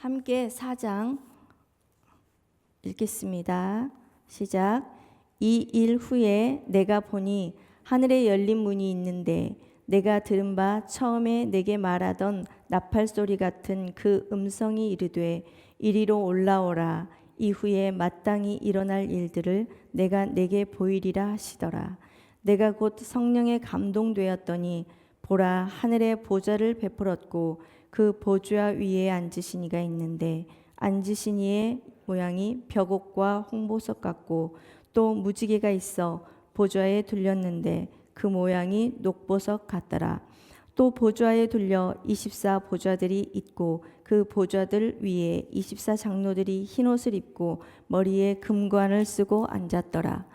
함께 4장 읽겠습니다. 시작. 이 일 후에 내가 보니 하늘에 열린 문이 있는데 내가 들은 바 처음에 내게 말하던 나팔 소리 같은 그 음성이 이르되 이리로 올라오라. 이후에 마땅히 일어날 일들을 내가 내게 보이리라 하시더라. 내가 곧 성령에 감동되었더니 보라, 하늘에 보좌를 베풀었고 그 보좌 위에 앉으신 이가 있는데 앉으신 이의 모양이 벽옥과 홍보석 같고 또 무지개가 있어 보좌에 둘렸는데 그 모양이 녹보석 같더라. 또 보좌에 둘려 24 보좌들이 있고 그 보좌들 위에 24 장로들이 흰옷을 입고 머리에 금관을 쓰고 앉았더라.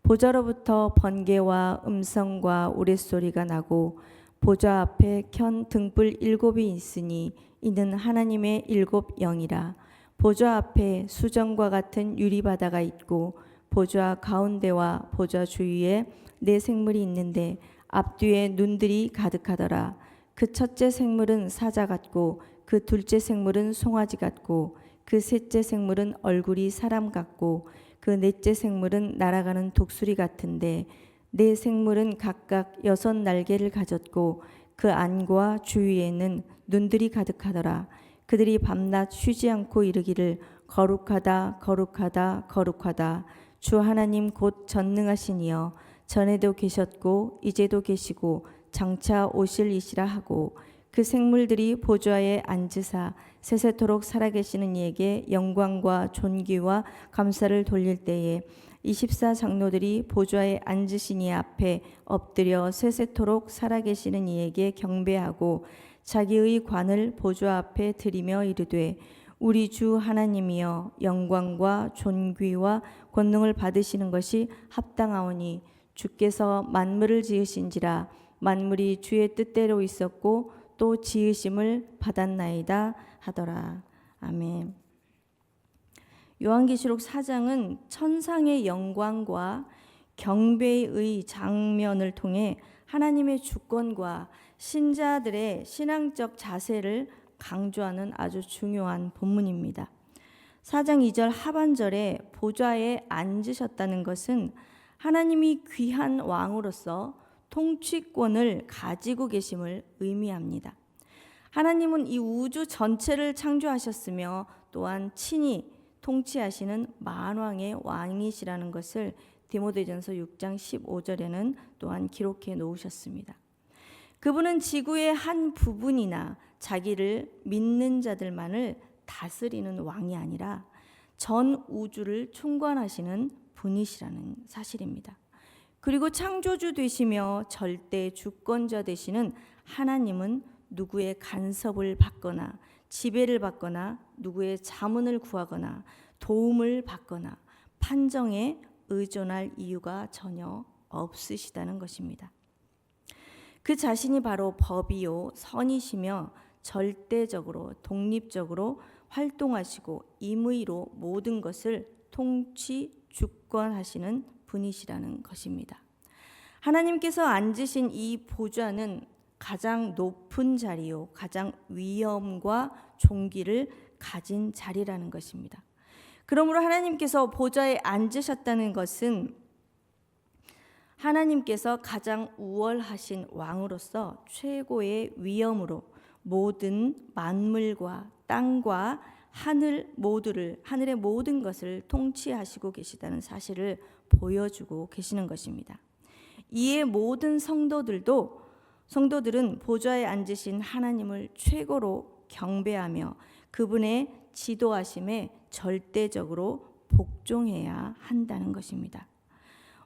보좌로부터 번개와 음성과 우레소리가 나고 보좌 앞에 켠 등불 7이 있으니 이는 하나님의 7 영이라. 보좌 앞에 수정과 같은 유리바다가 있고 보좌 가운데와 보좌 주위에 4 생물이 있는데 앞뒤에 눈들이 가득하더라. 그 첫째 생물은 사자 같고 그 둘째 생물은 송아지 같고 그 셋째 생물은 얼굴이 사람 같고 그 넷째 생물은 날아가는 독수리 같은데 4 생물은 각각 6 날개를 가졌고 그 안과 주위에는 눈들이 가득하더라. 그들이 밤낮 쉬지 않고 이르기를 거룩하다 거룩하다 거룩하다 주 하나님 곧 전능하신 이여 전에도 계셨고 이제도 계시고 장차 오실 이시라 하고 그 생물들이 보좌에 앉으사 세세토록 살아계시는 이에게 영광과 존귀와 감사를 돌릴 때에 24 장로들이 보좌에 앉으신 이 앞에 엎드려 세세토록 살아계시는 이에게 경배하고 자기의 관을 보좌 앞에 드리며 이르되 우리 주 하나님이여 영광과 존귀와 권능을 받으시는 것이 합당하오니 주께서 만물을 지으신지라 만물이 주의 뜻대로 있었고 또 지으심을 받았나이다 하더라. 아멘. 요한계시록 4장은 천상의 영광과 경배의 장면을 통해 하나님의 주권과 신자들의 신앙적 자세를 강조하는 아주 중요한 본문입니다. 4장 2절 하반절에 보좌에 앉으셨다는 것은 하나님이 귀한 왕으로서 통치권을 가지고 계심을 의미합니다. 하나님은 이 우주 전체를 창조하셨으며 또한 친히 통치하시는 만왕의 왕이시라는 것을 디모데전서 6장 15절에는 또한 기록해 놓으셨습니다. 그분은 지구의 한 부분이나 자기를 믿는 자들만을 다스리는 왕이 아니라 전 우주를 총관하시는 분이시라는 사실입니다. 그리고 창조주 되시며 절대 주권자 되시는 하나님은 누구의 간섭을 받거나 지배를 받거나 누구의 자문을 구하거나 도움을 받거나 판정에 의존할 이유가 전혀 없으시다는 것입니다. 그 자신이 바로 법이요 선이시며 절대적으로 독립적으로 활동하시고 임의로 모든 것을 통치 주권하시는 분이시라는 것입니다. 하나님께서 앉으신 이 보좌는 가장 높은 자리요 가장 위엄과 존귀를 가진 자리라는 것입니다. 그러므로 하나님께서 보좌에 앉으셨다는 것은 하나님께서 가장 우월하신 왕으로서 최고의 위엄으로 모든 만물과 땅과 하늘의 모든 것을 통치하시고 계시다는 사실을 보여주고 계시는 것입니다. 이에 모든 성도들은 보좌에 앉으신 하나님을 최고로 경배하며 그분의 지도하심에 절대적으로 복종해야 한다는 것입니다.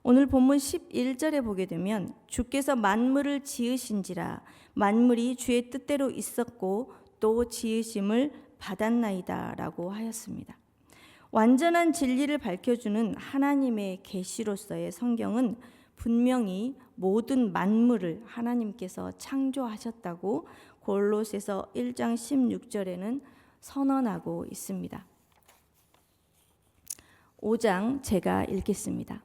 오늘 본문 11절에 보게 되면 주께서 만물을 지으신지라 만물이 주의 뜻대로 있었고 또 지으심을 받았나이다 라고 하였습니다. 완전한 진리를 밝혀주는 하나님의 계시로서의 성경은 분명히 모든 만물을 하나님께서 창조하셨다고 골로새서 1장 16절에는 선언하고 있습니다. 5장 제가 읽겠습니다.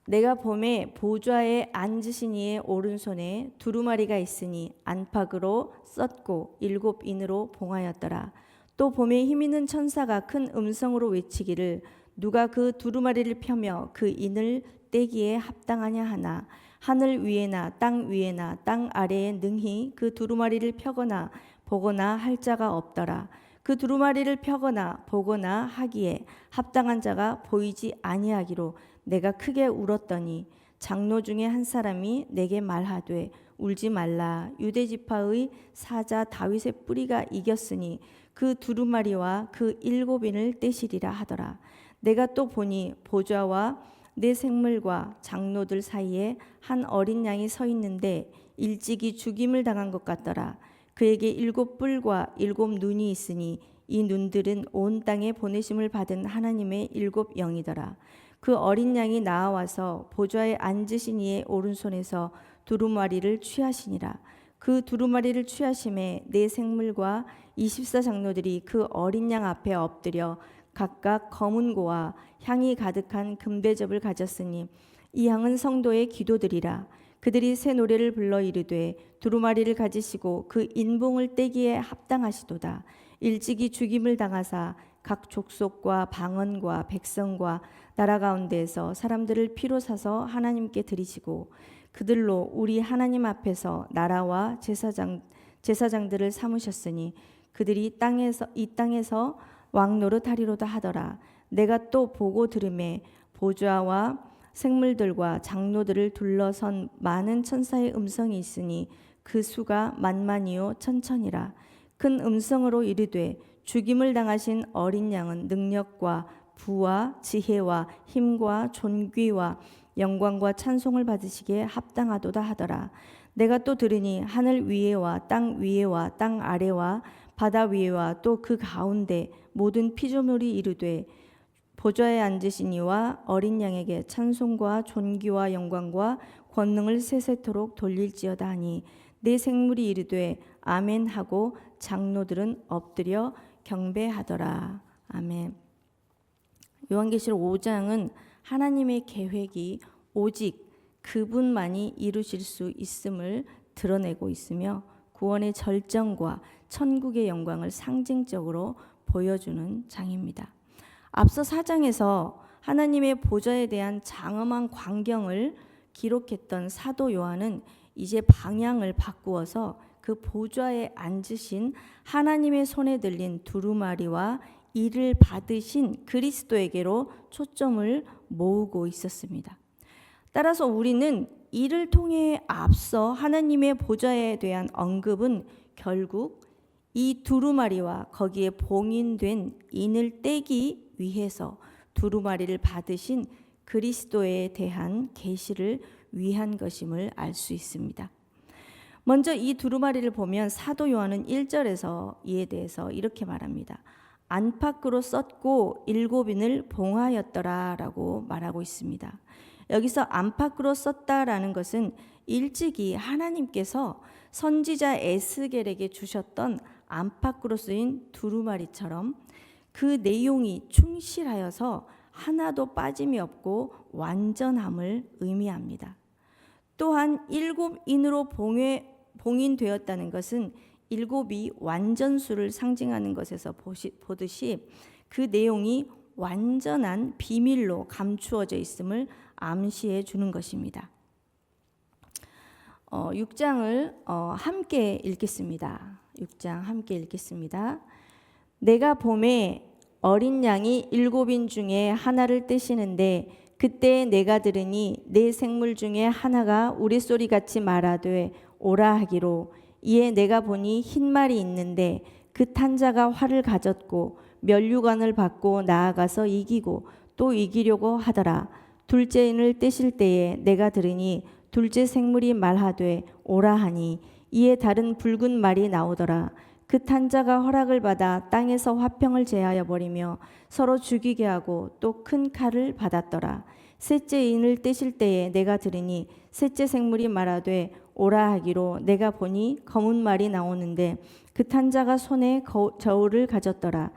내가 봄에 보좌에 앉으신 이의 오른손에 두루마리가 있으니 안팎으로 썼고 7인으로 봉하였더라. 또 봄에 힘있는 천사가 큰 음성으로 외치기를 누가 그 두루마리를 펴며 그 인을 떼기에 합당하냐 하나 하늘 위에나 땅 위에나 땅 아래에 능히 그 두루마리를 펴거나 보거나 할 자가 없더라. 그 두루마리를 펴거나 보거나 하기에 합당한 자가 보이지 아니하기로 내가 크게 울었더니 장로 중에 한 사람이 내게 말하되 울지 말라. 유대 지파의 사자 다윗의 뿌리가 이겼으니 그 두루마리와 그 7인을 떼시리라 하더라. 내가 또 보니 보좌와 내 생물과 장로들 사이에 한 어린 양이 서 있는데 일찍이 죽임을 당한 것 같더라. 그에게 7뿔과 7눈이 있으니 이 눈들은 온 땅에 보내심을 받은 하나님의 7영이더라. 그 어린 양이 나와서 보좌에 앉으신 이의 오른손에서 두루마리를 취하시니라. 그 두루마리를 취하심에 네 생물과 24장로들이 그 어린 양 앞에 엎드려 각각 검은 고와 향이 가득한 금대접을 가졌으니 이 향은 성도의 기도들이라. 그들이 새 노래를 불러 이르되 두루마리를 가지시고 그 인봉을 떼기에 합당하시도다. 일찍이 죽임을 당하사 각 족속과 방언과 백성과 나라 가운데에서 사람들을 피로 사서 하나님께 드리시고 그들로 우리 하나님 앞에서 나라와 제사장들을 삼으셨으니 그들이 이 땅에서 왕 노릇하리로다 하더라. 내가 또 보고 들음에 보좌와 생물들과 장로들을 둘러선 많은 천사의 음성이 있으니 그 수가 만만이요 천천이라. 큰 음성으로 이르되 죽임을 당하신 어린 양은 능력과 부와 지혜와 힘과 존귀와 영광과 찬송을 받으시기에 합당하도다 하더라. 내가 또 들으니 하늘 위에와 땅 아래와 바다 위에와 또 그 가운데 모든 피조물이 이르되 보좌에 앉으신 이와 어린 양에게 찬송과 존귀와 영광과 권능을 세세토록 돌릴지어다 하니 내 생물이 이르되 아멘 하고 장로들은 엎드려 경배하더라. 아멘. 요한계시록 5장은 하나님의 계획이 오직 그분만이 이루실 수 있음을 드러내고 있으며 구원의 절정과 천국의 영광을 상징적으로 보여주는 장입니다. 앞서 4장에서 하나님의 보좌에 대한 장엄한 광경을 기록했던 사도 요한은 이제 방향을 바꾸어서 그 보좌에 앉으신 하나님의 손에 들린 두루마리와 이를 받으신 그리스도에게로 초점을 모으고 있었습니다. 따라서 우리는 이를 통해 앞서 하나님의 보좌에 대한 언급은 결국 이 두루마리와 거기에 봉인된 인을 떼기 위해서 두루마리를 받으신 그리스도에 대한 계시를 위한 것임을 알 수 있습니다. 먼저 이 두루마리를 보면 사도 요한은 1절에서 이에 대해서 이렇게 말합니다. 안팎으로 썼고 7인을 봉하였더라 라고 말하고 있습니다. 여기서 안팎으로 썼다라는 것은 일찍이 하나님께서 선지자 에스겔에게 주셨던 안팎으로 쓰인 두루마리처럼 그 내용이 충실하여서 하나도 빠짐이 없고 완전함을 의미합니다. 또한 7인으로 봉인되었다는 것은 7이 완전수를 상징하는 것에서 보듯이 그 내용이 완전한 비밀로 감추어져 있음을 암시해 주는 것입니다. 6장을 함께 읽겠습니다. 6장 함께 읽겠습니다. 내가 봄에 어린 양이 7인 중에 하나를 떼시는데 그때 내가 들으니 내 생물 중에 하나가 우레소리같이 말하되 오라 하기로 이에 내가 보니 흰 말이 있는데 그 탄 자가 활을 가졌고 면류관을 받고 나아가서 이기고 또 이기려고 하더라. 둘째 인을 떼실 때에 내가 들으니 둘째 생물이 말하되 오라 하니 이에 다른 붉은 말이 나오더라. 그 탄 자가 허락을 받아 땅에서 화평을 제하여 버리며 서로 죽이게 하고 또 큰 칼을 받았더라. 셋째 인을 떼실 때에 내가 들으니 셋째 생물이 말하되 오라 하기로 내가 보니 검은 말이 나오는데 그 탄 자가 손에 저울을 가졌더라.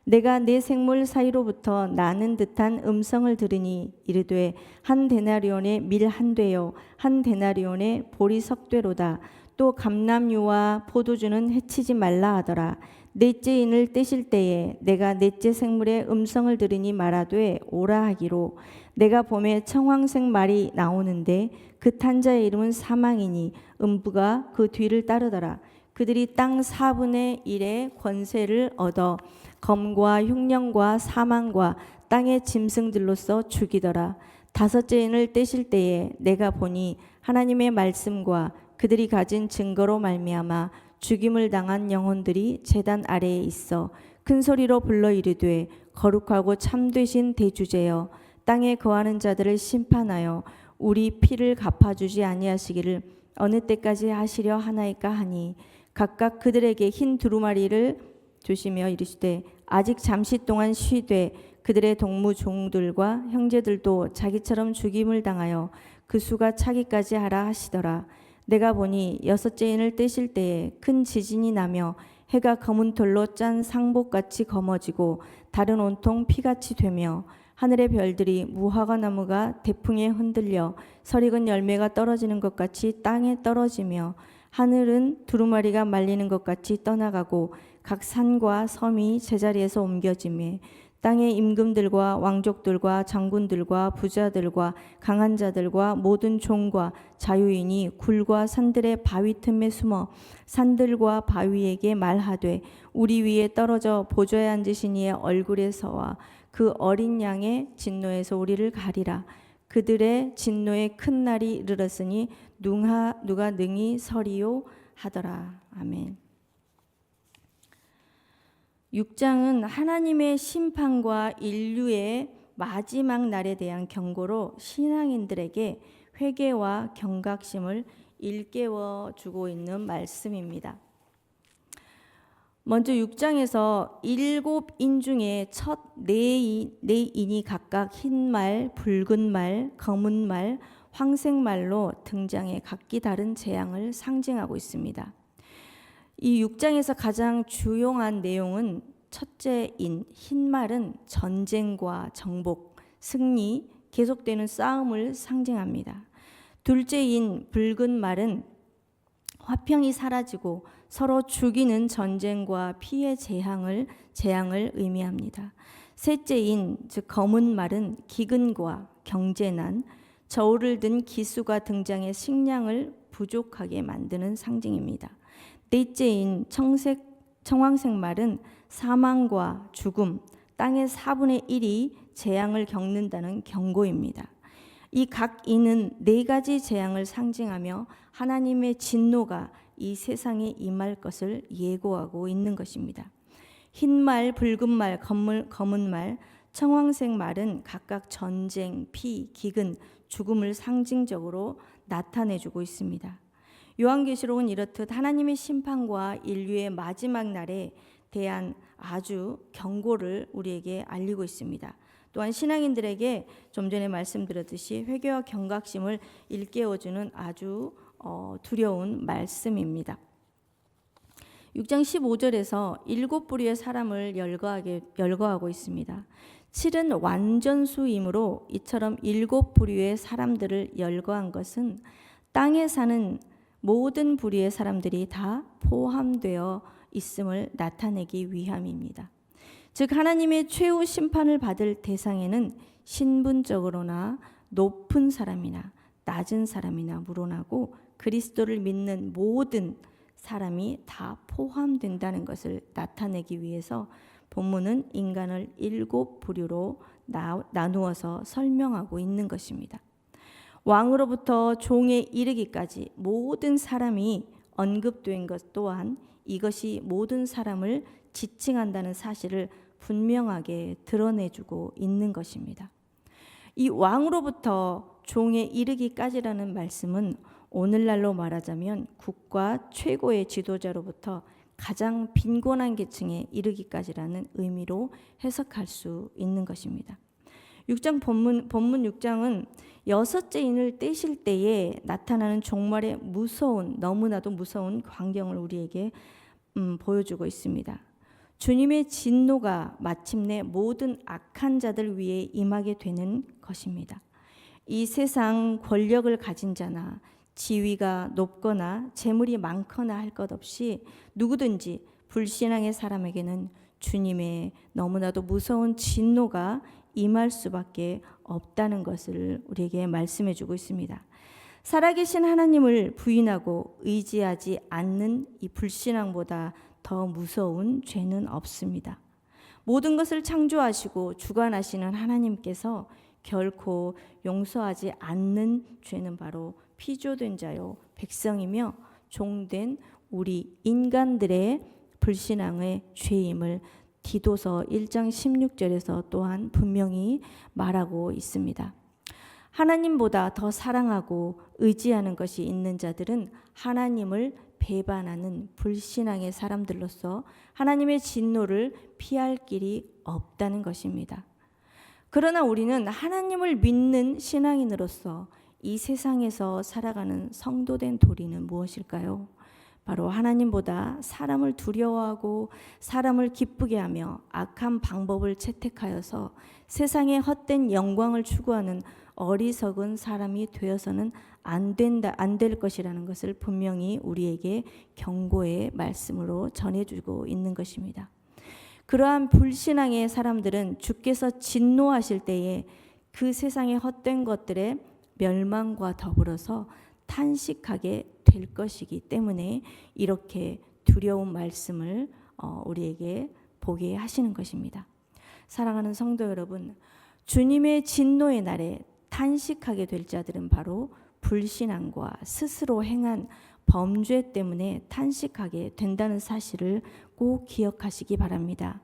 내가 내 생물 사이로부터 나는 듯한 음성을 들으니 이르되 한 데나리온의 밀 한 되요 한 데나리온의 보리 석 되로다. 또 감람유와 포도주는 해치지 말라 하더라. 넷째 인을 떼실 때에 내가 넷째 생물의 음성을 들으니 말하되 오라 하기로 내가 봄에 청황색 말이 나오는데 그 탄 자의 이름은 사망이니 음부가 그 뒤를 따르더라. 그들이 땅 4분의 1의 권세를 얻어 검과 흉령과 사망과 땅의 짐승들로서 죽이더라. 다섯째 인을 떼실 때에 내가 보니 하나님의 말씀과 그들이 가진 증거로 말미암아 죽임을 당한 영혼들이 제단 아래에 있어 큰 소리로 불러 이르되 거룩하고 참되신 대주제여 땅에 거하는 자들을 심판하여 우리 피를 갚아주지 아니하시기를 어느 때까지 하시려 하나이까 하니 각각 그들에게 흰 두루마리를 주시며 이르시되 아직 잠시 동안 쉬되 그들의 동무 종들과 형제들도 자기처럼 죽임을 당하여 그 수가 차기까지 하라 하시더라. 내가 보니 여섯째 인을 떼실 때에 큰 지진이 나며 해가 검은 돌로 짠 상복같이 검어지고 달은 온통 피같이 되며 하늘의 별들이 무화과 나무가 대풍에 흔들려 설익은 열매가 떨어지는 것 같이 땅에 떨어지며 하늘은 두루마리가 말리는 것 같이 떠나가고 각 산과 섬이 제자리에서 옮겨지며 땅의 임금들과 왕족들과 장군들과 부자들과 강한 자들과 모든 종과 자유인이 굴과 산들의 바위 틈에 숨어 산들과 바위에게 말하되 우리 위에 떨어져 보좌에 앉으신 이의 얼굴에서와 그 어린 양의 진노에서 우리를 가리라. 그들의 진노의 큰 날이 이르렀으니 누가 능히 서리요 하더라. 아멘. 6장은 하나님의 심판과 인류의 마지막 날에 대한 경고로 신앙인들에게 회개와 경각심을 일깨워 주고 있는 말씀입니다. 먼저 6장에서 7인 중에 첫 4인이 각각 흰 말, 붉은 말, 검은 말, 황색 말로 등장해 각기 다른 재앙을 상징하고 있습니다. 이 6장에서 가장 주요한 내용은 첫째인 흰 말은 전쟁과 정복, 승리, 계속되는 싸움을 상징합니다. 둘째인 붉은 말은 화평이 사라지고 서로 죽이는 전쟁과 피해 재앙을 의미합니다. 셋째인 즉 검은 말은 기근과 경제난, 저울을 든 기수가 등장해 식량을 부족하게 만드는 상징입니다. 넷째인 청황색 말은 사망과 죽음, 땅의 4분의 1이 재앙을 겪는다는 경고입니다. 이 각 인은 4가지 재앙을 상징하며 하나님의 진노가 이 세상에 임할 것을 예고하고 있는 것입니다. 흰 말, 붉은 말, 검은 말, 청황색 말은 각각 전쟁, 피, 기근, 죽음을 상징적으로 나타내주고 있습니다. 요한계시록은 이렇듯 하나님의 심판과 인류의 마지막 날에 대한 아주 경고를 우리에게 알리고 있습니다. 또한 신앙인들에게 좀 전에 말씀드렸듯이 회개와 경각심을 일깨워주는 아주 두려운 말씀입니다. 6장 15절에서 7부류의 사람을 열거하고 있습니다. 7은 완전수이므로 이처럼 7부류의 사람들을 열거한 것은 땅에 사는 모든 부류의 사람들이 다 포함되어 있음을 나타내기 위함입니다. 즉 하나님의 최후 심판을 받을 대상에는 신분적으로나 높은 사람이나 낮은 사람이나 물어나고 그리스도를 믿는 모든 사람이 다 포함된다는 것을 나타내기 위해서 본문은 인간을 7부류로 나누어서 설명하고 있는 것입니다. 왕으로부터 종에 이르기까지 모든 사람이 언급된 것 또한 이것이 모든 사람을 지칭한다는 사실을 분명하게 드러내주고 있는 것입니다. 이 왕으로부터 종에 이르기까지라는 말씀은 오늘날로 말하자면 국가 최고의 지도자로부터 가장 빈곤한 계층에 이르기까지라는 의미로 해석할 수 있는 것입니다. 6장 본문 6장은 여섯째 인을 떼실 때에 나타나는 종말의 너무나도 무서운 광경을 우리에게 보여주고 있습니다. 주님의 진노가 마침내 모든 악한 자들 위에 임하게 되는 것입니다. 이 세상 권력을 가진 자나 지위가 높거나 재물이 많거나 할 것 없이 누구든지 불신앙의 사람에게는 주님의 너무나도 무서운 진노가 임할 수밖에 없다는 것을 우리에게 말씀해 주고 있습니다. 살아계신 하나님을 부인하고 의지하지 않는 이 불신앙보다 더 무서운 죄는 없습니다. 모든 것을 창조하시고 주관하시는 하나님께서 결코 용서하지 않는 죄는 바로 피조된 자요 백성이며 종된 우리 인간들의 불신앙의 죄임을 디도서 1장 16절에서 또한 분명히 말하고 있습니다. 하나님보다 더 사랑하고 의지하는 것이 있는 자들은 하나님을 배반하는 불신앙의 사람들로서 하나님의 진노를 피할 길이 없다는 것입니다. 그러나 우리는 하나님을 믿는 신앙인으로서 이 세상에서 살아가는 성도된 도리는 무엇일까요? 바로 하나님보다 사람을 두려워하고 사람을 기쁘게 하며 악한 방법을 채택하여서 세상의 헛된 영광을 추구하는 어리석은 사람이 되어서는 안 될 것이라는 것을 분명히 우리에게 경고의 말씀으로 전해주고 있는 것입니다. 그러한 불신앙의 사람들은 주께서 진노하실 때에 그 세상의 헛된 것들의 멸망과 더불어서 탄식하게 될 것이기 때문에 이렇게 두려운 말씀을 우리에게 보게 하시는 것입니다. 사랑하는 성도 여러분, 주님의 진노의 날에 탄식하게 될 자들은 바로 불신앙과 스스로 행한 범죄 때문에 탄식하게 된다는 사실을 꼭 기억하시기 바랍니다.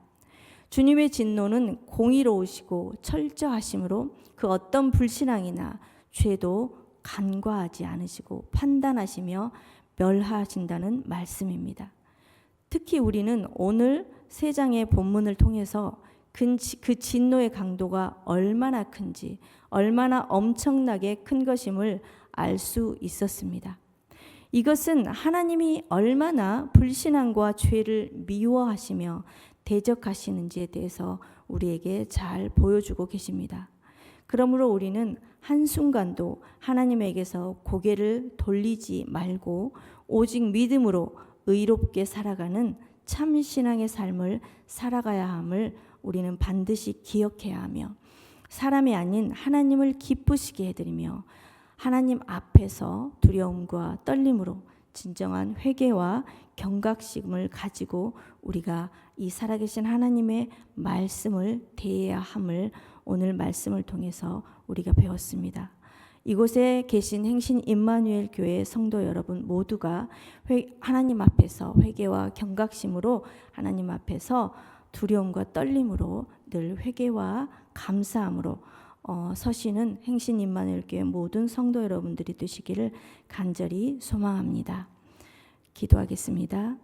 주님의 진노는 공의로우시고 철저하심으로 그 어떤 불신앙이나 죄도 간과하지 않으시고 판단하시며 멸하신다는 말씀입니다. 특히 우리는 오늘 세 장의 본문을 통해서 그 진노의 강도가 얼마나 큰지, 얼마나 엄청나게 큰 것임을 알 수 있었습니다. 이것은 하나님이 얼마나 불신앙과 죄를 미워하시며 대적하시는지에 대해서 우리에게 잘 보여주고 계십니다. 그러므로 우리는 한순간도 하나님에게서 고개를 돌리지 말고 오직 믿음으로 의롭게 살아가는 참 신앙의 삶을 살아가야 함을 우리는 반드시 기억해야 하며 사람이 아닌 하나님을 기쁘시게 해드리며 하나님 앞에서 두려움과 떨림으로 진정한 회개와 경각심을 가지고 우리가 이 살아계신 하나님의 말씀을 대해야 함을 오늘 말씀을 통해서 우리가 배웠습니다. 이곳에 계신 행신 임마누엘 교회 성도 여러분 모두가 하나님 앞에서 회개와 경각심으로 하나님 앞에서 두려움과 떨림으로 늘 회개와 감사함으로 서시는 행신 임마누엘 교회 모든 성도 여러분들이 되시기를 간절히 소망합니다. 기도하겠습니다.